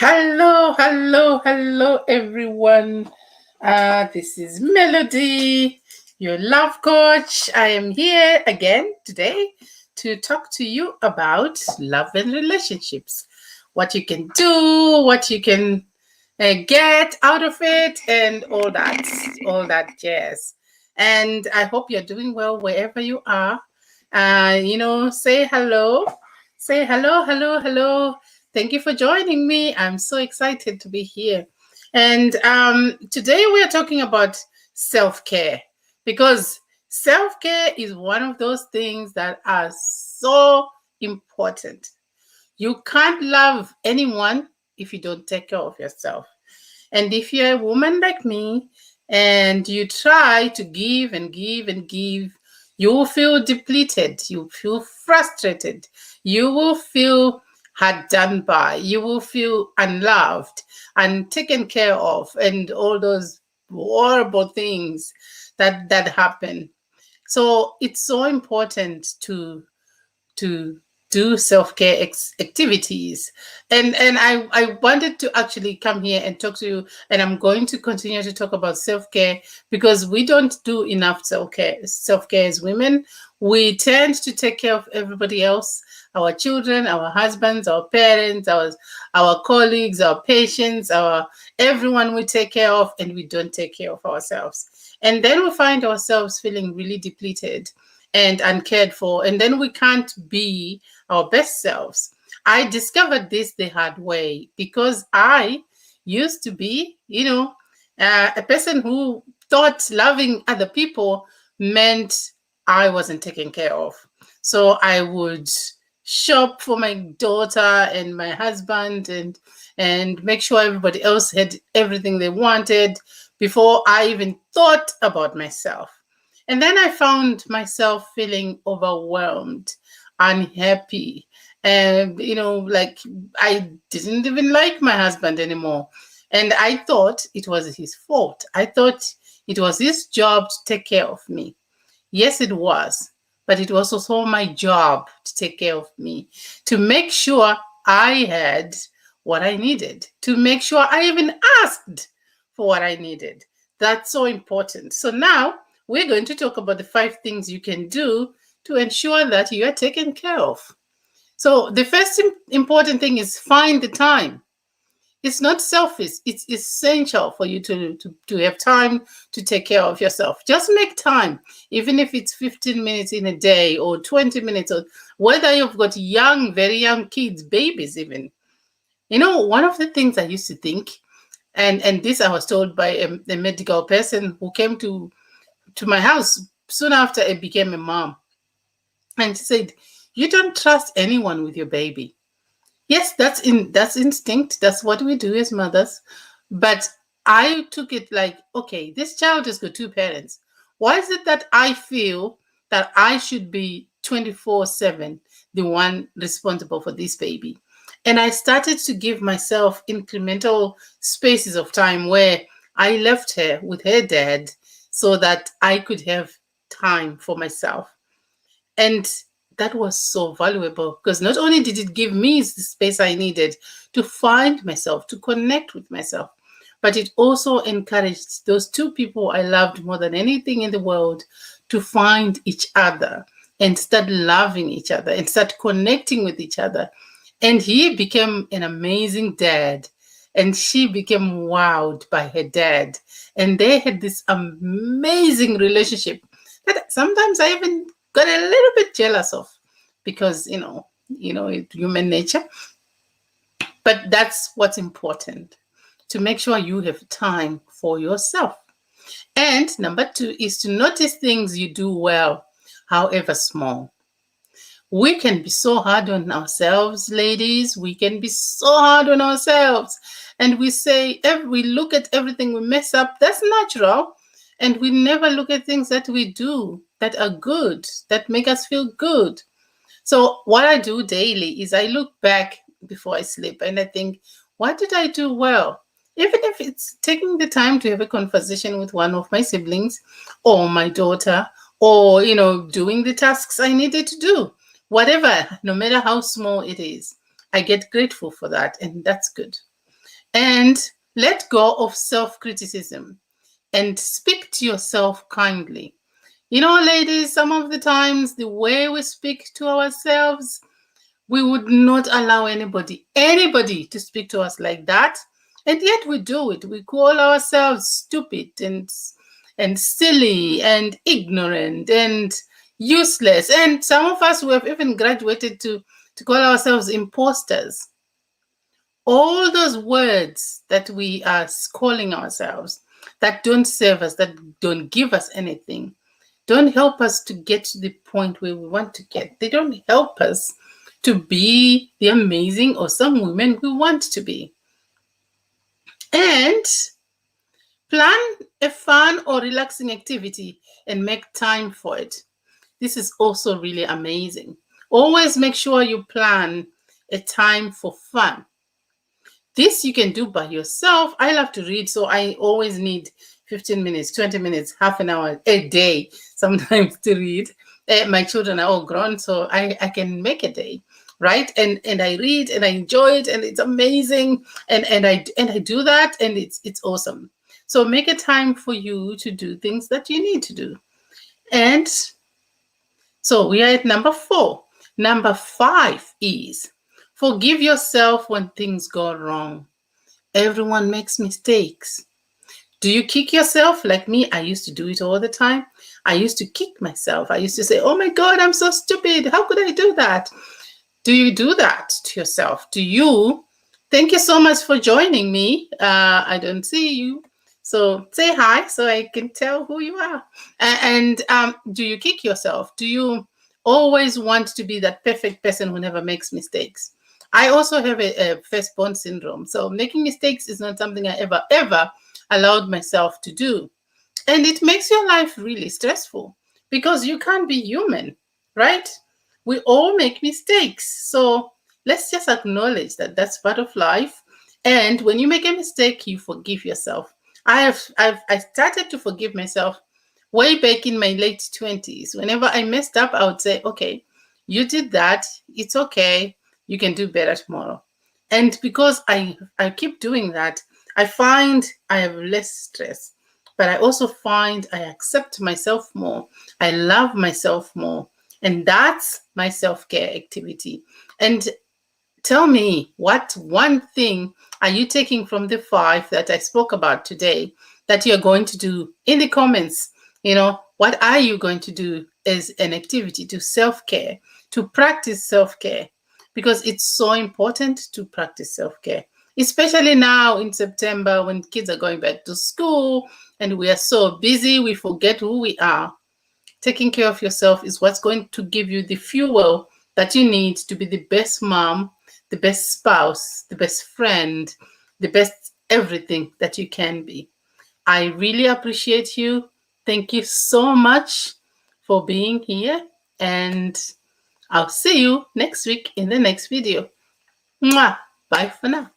Hello, hello, hello, everyone. This is Melody, your love coach. I am here again today to talk to you about love and relationships. What you can do, what you can get out of it, and all that jazz. And I hope you're doing well wherever you are. Say hello, hello, hello. Thank you for joining me. I'm so excited to be here. And today we are talking about self care because self care is one of those things that are so important. You can't love anyone if you don't take care of yourself. And if you're a woman like me and you try to give and give and give, you will feel depleted, you feel frustrated, you will feel hard done by, you will feel unloved and taken care of, and all those horrible things that happen. So it's so important to do self-care activities, and I wanted to actually come here and talk to you, and I'm going to continue to talk about self-care because we don't do enough self-care as women. We tend to take care of everybody else, our children, our husbands, our parents, our colleagues, our patients, our everyone we take care of, and we don't take care of ourselves, and then we find ourselves feeling really depleted and uncared for, and then we can't be our best selves. I discovered this the hard way because I used to be, a person who thought loving other people meant I wasn't taken care of. So I would shop for my daughter and my husband and make sure everybody else had everything they wanted before I even thought about myself. And then I found myself feeling overwhelmed, unhappy, and like I didn't even like my husband anymore. And I thought it was his fault. I thought it was his job to take care of me. Yes, it was. But it was also my job to take care of me, to make sure I had what I needed, to make sure I even asked for what I needed. That's so important. So now we're going to talk about the 5 things you can do to ensure that you are taken care of. So the first important thing is find the time. It's not selfish. It's essential for you to have time to take care of yourself. Just make time, even if it's 15 minutes in a day or 20 minutes, or whether you've got young, very young kids, babies even. One of the things I used to think, and this I was told by a medical person who came to my house soon after I became a mom. And she said, "You don't trust anyone with your baby." Yes, that's instinct. That's what we do as mothers. But I took it like, okay, this child has got 2 parents. Why is it that I feel that I should be 24/7 the one responsible for this baby? And I started to give myself incremental spaces of time where I left her with her dad so that I could have time for myself. And that was so valuable because not only did it give me the space I needed to find myself, to connect with myself, but it also encouraged those 2 people I loved more than anything in the world to find each other and start loving each other and start connecting with each other. And he became an amazing dad, and she became wowed by her dad. And they had this amazing relationship that sometimes I even got a little bit jealous of because, human nature. But that's what's important, to make sure you have time for yourself. And number 2 is to notice things you do well, however small. We can be so hard on ourselves, ladies. We can be so hard on ourselves. And we look at everything we mess up. That's natural. And we never look at things that we do that are good, that make us feel good. So what I do daily is I look back before I sleep and I think, what did I do well? Even if it's taking the time to have a conversation with one of my siblings or my daughter, or, doing the tasks I needed to do, whatever, no matter how small it is, I get grateful for that. And that's good. And let go of self-criticism and speak to yourself kindly. Ladies, some of the times the way we speak to ourselves, we would not allow anybody to speak to us like that. And yet we do it. We call ourselves stupid and silly and ignorant and useless. And some of us who have even graduated to call ourselves imposters. All those words that we are calling ourselves that don't serve us, that don't give us anything, don't help us to get to the point where we want to get. They don't help us to be the amazing or some women we want to be. And plan a fun or relaxing activity and make time for it. This is also really amazing. Always make sure you plan a time for fun. This you can do by yourself. I love to read, so I always need 15 minutes, 20 minutes, half an hour a day sometimes to read. My children are all grown, so I can make a day, right? And I read and I enjoy it, and it's amazing. And I do that, and it's awesome. So make a time for you to do things that you need to do. And so we are at number 4. Number 5 is forgive yourself when things go wrong. Everyone makes mistakes. Do you kick yourself like me? I used to do it all the time. I used to kick myself. I used to say, oh my God, I'm so stupid. How could I do that? Do you do that to yourself? Thank you so much for joining me. I don't see you. So say hi so I can tell who you are. And do you kick yourself? Do you always want to be that perfect person who never makes mistakes? I also have a firstborn syndrome. So making mistakes is not something I ever allowed myself to do. And it makes your life really stressful because you can't be human, right? We all make mistakes. So let's just acknowledge that that's part of life. And when you make a mistake, you forgive yourself. I started to forgive myself way back in my late 20s. Whenever I messed up, I would say, okay, you did that. It's okay. You can do better tomorrow. And because I keep doing that, I find I have less stress. But I also find I accept myself more. I love myself more. And that's my self-care activity. And tell me, what one thing are you taking from the 5 that I spoke about today that you're going to do in the comments? What are you going to do as an activity to self-care, to practice self-care? Because it's so important to practice self-care, especially now in September when kids are going back to school and we are so busy, we forget who we are. Taking care of yourself is what's going to give you the fuel that you need to be the best mom, the best spouse, the best friend, the best everything that you can be. I really appreciate you. Thank you so much for being here, and I'll see you next week in the next video. Mwah! Bye for now.